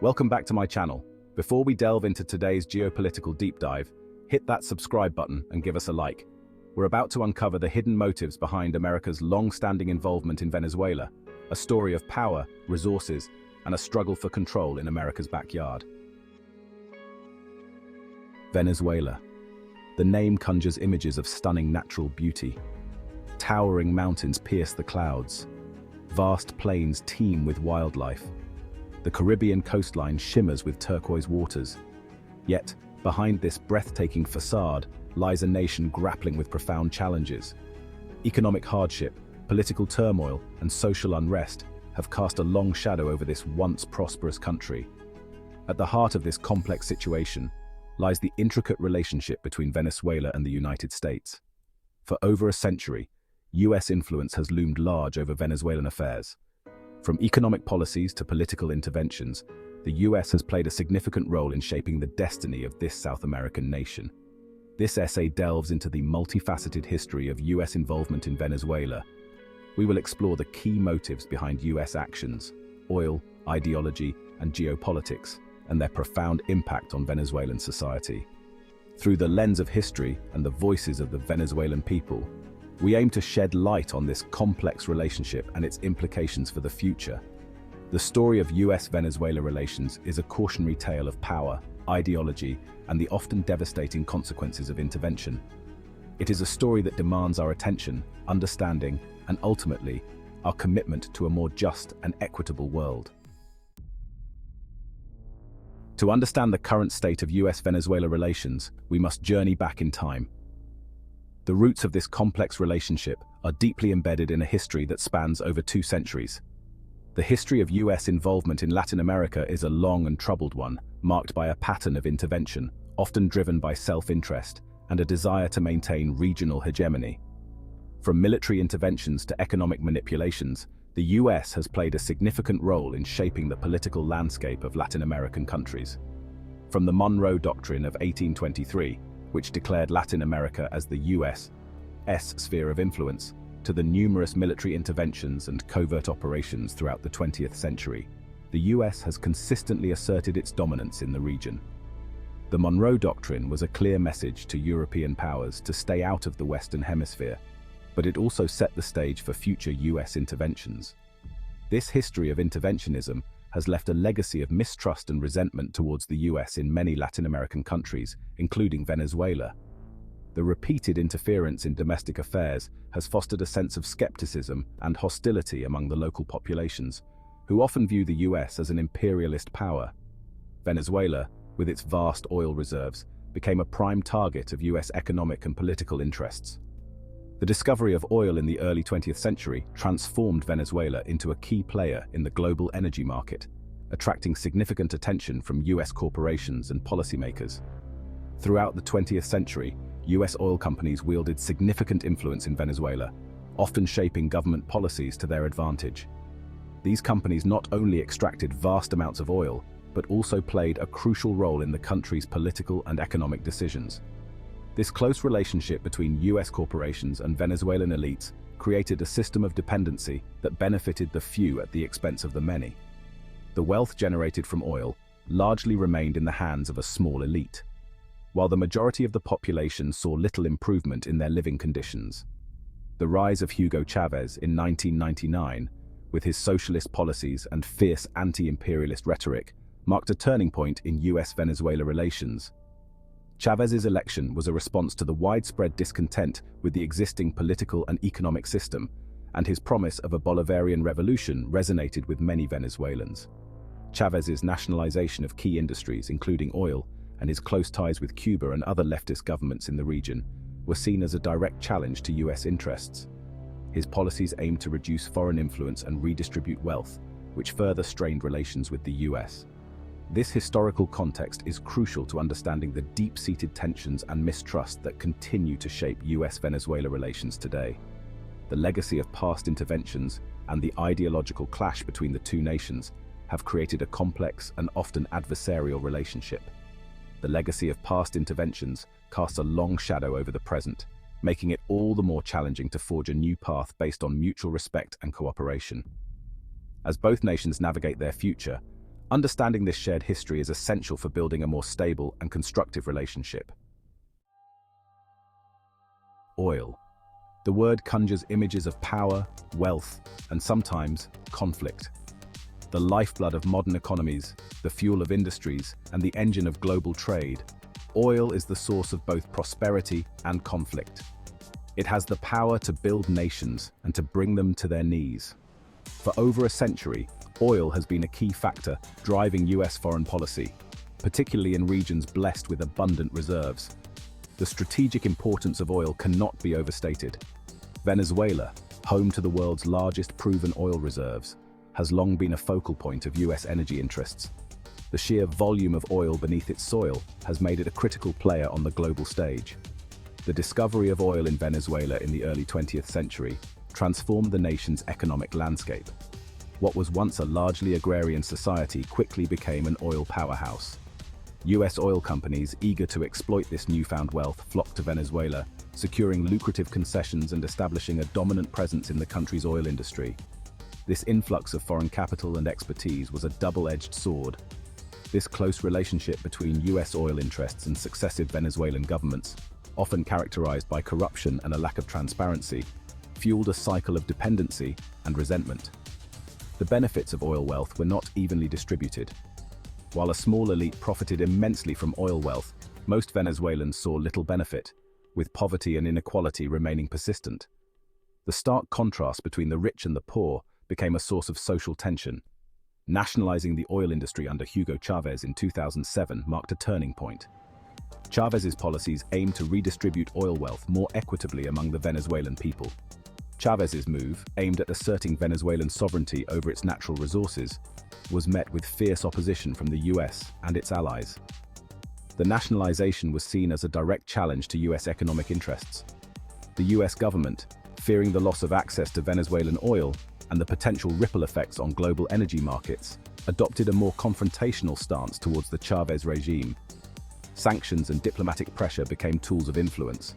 Welcome back to my channel. Before we delve into today's geopolitical deep dive, hit that subscribe button and give us a like. We're about to uncover the hidden motives behind America's long-standing involvement in Venezuela, a story of power, resources, and a struggle for control in America's backyard. Venezuela. The name conjures images of stunning natural beauty. Towering mountains pierce the clouds. Vast plains teem with wildlife. The Caribbean coastline shimmers with turquoise waters. Yet, behind this breathtaking facade lies a nation grappling with profound challenges. Economic hardship, political turmoil, and social unrest have cast a long shadow over this once prosperous country. At the heart of this complex situation lies the intricate relationship between Venezuela and the United States. For over a century, US influence has loomed large over Venezuelan affairs. From economic policies to political interventions, the US has played a significant role in shaping the destiny of this South American nation. This essay delves into the multifaceted history of US involvement in Venezuela. We will explore the key motives behind US actions, oil, ideology, and geopolitics, and their profound impact on Venezuelan society. Through the lens of history and the voices of the Venezuelan people, we aim to shed light on this complex relationship and its implications for the future. The story of US-Venezuela relations is a cautionary tale of power, ideology, and the often devastating consequences of intervention. It is a story that demands our attention, understanding, and ultimately, our commitment to a more just and equitable world. To understand the current state of US-Venezuela relations, we must journey back in time. The roots of this complex relationship are deeply embedded in a history that spans over 2 centuries. The history of US involvement in Latin America is a long and troubled one, marked by a pattern of intervention, often driven by self-interest and a desire to maintain regional hegemony. From military interventions to economic manipulations, the US has played a significant role in shaping the political landscape of Latin American countries. From the Monroe Doctrine of 1823, which declared Latin America as the US' sphere of influence, to the numerous military interventions and covert operations throughout the 20th century, the US has consistently asserted its dominance in the region. The Monroe Doctrine was a clear message to European powers to stay out of the Western Hemisphere, but it also set the stage for future US interventions. This history of interventionism has left a legacy of mistrust and resentment towards the US in many Latin American countries, including Venezuela. The repeated interference in domestic affairs has fostered a sense of skepticism and hostility among the local populations, who often view the US as an imperialist power. Venezuela, with its vast oil reserves, became a prime target of US economic and political interests. The discovery of oil in the early 20th century transformed Venezuela into a key player in the global energy market, attracting significant attention from US corporations and policymakers. Throughout the 20th century, US oil companies wielded significant influence in Venezuela, often shaping government policies to their advantage. These companies not only extracted vast amounts of oil, but also played a crucial role in the country's political and economic decisions. This close relationship between US corporations and Venezuelan elites created a system of dependency that benefited the few at the expense of the many. The wealth generated from oil largely remained in the hands of a small elite, while the majority of the population saw little improvement in their living conditions. The rise of Hugo Chávez in 1999, with his socialist policies and fierce anti-imperialist rhetoric, marked a turning point in US-Venezuela relations. Chávez's election was a response to the widespread discontent with the existing political and economic system, and his promise of a Bolivarian revolution resonated with many Venezuelans. Chávez's nationalization of key industries, including oil, and his close ties with Cuba and other leftist governments in the region, were seen as a direct challenge to US interests. His policies aimed to reduce foreign influence and redistribute wealth, which further strained relations with the US. This historical context is crucial to understanding the deep-seated tensions and mistrust that continue to shape US-Venezuela relations today. The legacy of past interventions and the ideological clash between the two nations have created a complex and often adversarial relationship. The legacy of past interventions casts a long shadow over the present, making it all the more challenging to forge a new path based on mutual respect and cooperation. As both nations navigate their future, Understanding this shared history is essential for building a more stable and constructive relationship. Oil. The word conjures images of power, wealth, and sometimes conflict. The lifeblood of modern economies, the fuel of industries, and the engine of global trade, oil is the source of both prosperity and conflict. It has the power to build nations and to bring them to their knees. For over a century, oil has been a key factor driving US foreign policy, particularly in regions blessed with abundant reserves. The strategic importance of oil cannot be overstated. Venezuela, home to the world's largest proven oil reserves, has long been a focal point of US energy interests. The sheer volume of oil beneath its soil has made it a critical player on the global stage. The discovery of oil in Venezuela in the early 20th century transformed the nation's economic landscape. What was once a largely agrarian society quickly became an oil powerhouse. US oil companies eager to exploit this newfound wealth flocked to Venezuela, securing lucrative concessions and establishing a dominant presence in the country's oil industry. This influx of foreign capital and expertise was a double-edged sword. This close relationship between US oil interests and successive Venezuelan governments, often characterized by corruption and a lack of transparency, fueled a cycle of dependency and resentment. The benefits of oil wealth were not evenly distributed. While a small elite profited immensely from oil wealth, most Venezuelans saw little benefit, with poverty and inequality remaining persistent. The stark contrast between the rich and the poor became a source of social tension. Nationalizing the oil industry under Hugo Chávez in 2007 marked a turning point. Chávez's policies aimed to redistribute oil wealth more equitably among the Venezuelan people. Chávez's move, aimed at asserting Venezuelan sovereignty over its natural resources, was met with fierce opposition from the US and its allies. The nationalization was seen as a direct challenge to US economic interests. The US government, fearing the loss of access to Venezuelan oil and the potential ripple effects on global energy markets, adopted a more confrontational stance towards the Chávez regime. Sanctions and diplomatic pressure became tools of influence.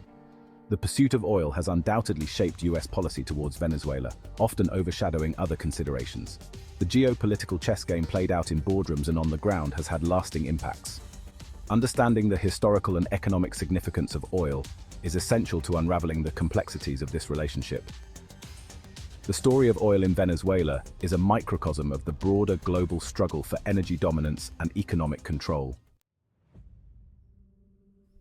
The pursuit of oil has undoubtedly shaped US policy towards Venezuela, often overshadowing other considerations. The geopolitical chess game played out in boardrooms and on the ground has had lasting impacts. Understanding the historical and economic significance of oil is essential to unraveling the complexities of this relationship. The story of oil in Venezuela is a microcosm of the broader global struggle for energy dominance and economic control.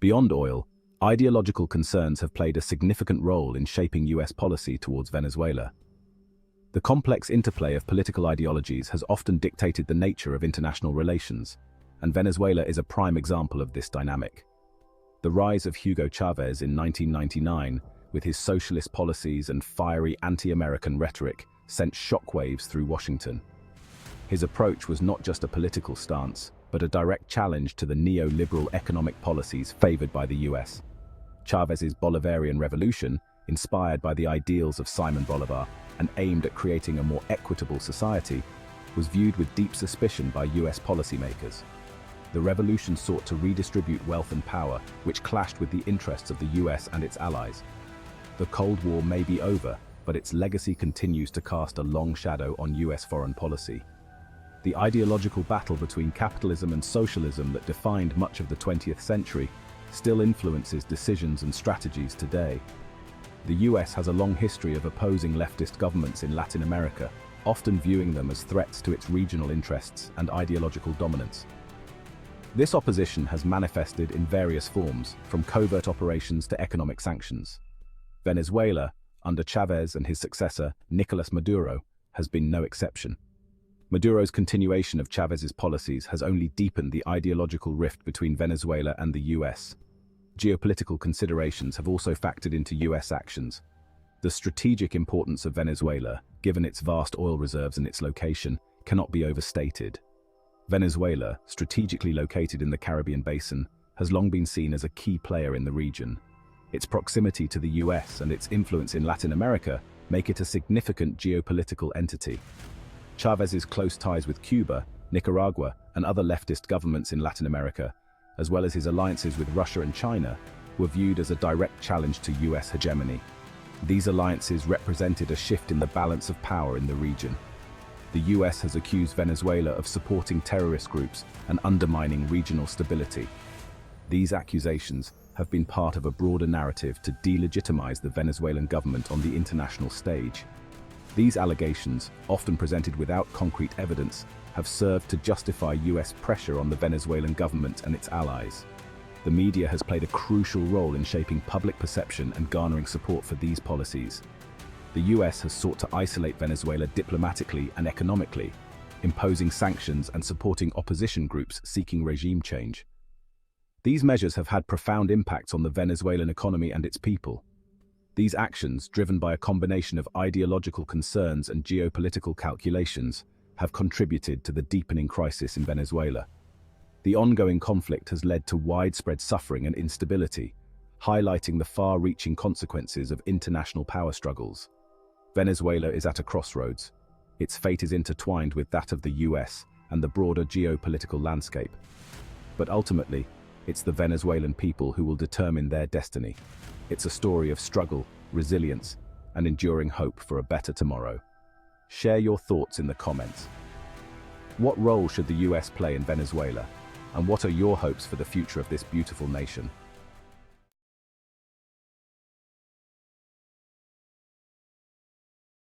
Beyond oil, ideological concerns have played a significant role in shaping US policy towards Venezuela. The complex interplay of political ideologies has often dictated the nature of international relations, and Venezuela is a prime example of this dynamic. The rise of Hugo Chávez in 1999, with his socialist policies and fiery anti-American rhetoric, sent shockwaves through Washington. His approach was not just a political stance, but a direct challenge to the neoliberal economic policies favored by the US. Chávez's Bolivarian revolution, inspired by the ideals of Simon Bolivar and aimed at creating a more equitable society, was viewed with deep suspicion by US policymakers. The revolution sought to redistribute wealth and power, which clashed with the interests of the US and its allies. The Cold War may be over, but its legacy continues to cast a long shadow on US foreign policy. The ideological battle between capitalism and socialism that defined much of the 20th century still influences decisions and strategies today. The US has a long history of opposing leftist governments in Latin America, often viewing them as threats to its regional interests and ideological dominance. This opposition has manifested in various forms, from covert operations to economic sanctions. Venezuela, under Chávez and his successor, Nicolás Maduro, has been no exception. Maduro's continuation of Chávez's policies has only deepened the ideological rift between Venezuela and the US. Geopolitical considerations have also factored into US actions. The strategic importance of Venezuela, given its vast oil reserves and its location, cannot be overstated. Venezuela, strategically located in the Caribbean basin, has long been seen as a key player in the region. Its proximity to the US and its influence in Latin America make it a significant geopolitical entity. Chávez's close ties with Cuba, Nicaragua, and other leftist governments in Latin America, as well as his alliances with Russia and China, were viewed as a direct challenge to US hegemony. These alliances represented a shift in the balance of power in the region. The US has accused Venezuela of supporting terrorist groups and undermining regional stability. These accusations have been part of a broader narrative to delegitimize the Venezuelan government on the international stage. These allegations, often presented without concrete evidence, have served to justify US pressure on the Venezuelan government and its allies. The media has played a crucial role in shaping public perception and garnering support for these policies. The US has sought to isolate Venezuela diplomatically and economically, imposing sanctions and supporting opposition groups seeking regime change. These measures have had profound impacts on the Venezuelan economy and its people. These actions, driven by a combination of ideological concerns and geopolitical calculations, have contributed to the deepening crisis in Venezuela. The ongoing conflict has led to widespread suffering and instability, highlighting the far-reaching consequences of international power struggles. Venezuela is at a crossroads. Its fate is intertwined with that of the US and the broader geopolitical landscape. But ultimately, it's the Venezuelan people who will determine their destiny. It's a story of struggle, resilience, and enduring hope for a better tomorrow. Share your thoughts in the comments. What role should the US play in Venezuela? And what are your hopes for the future of this beautiful nation?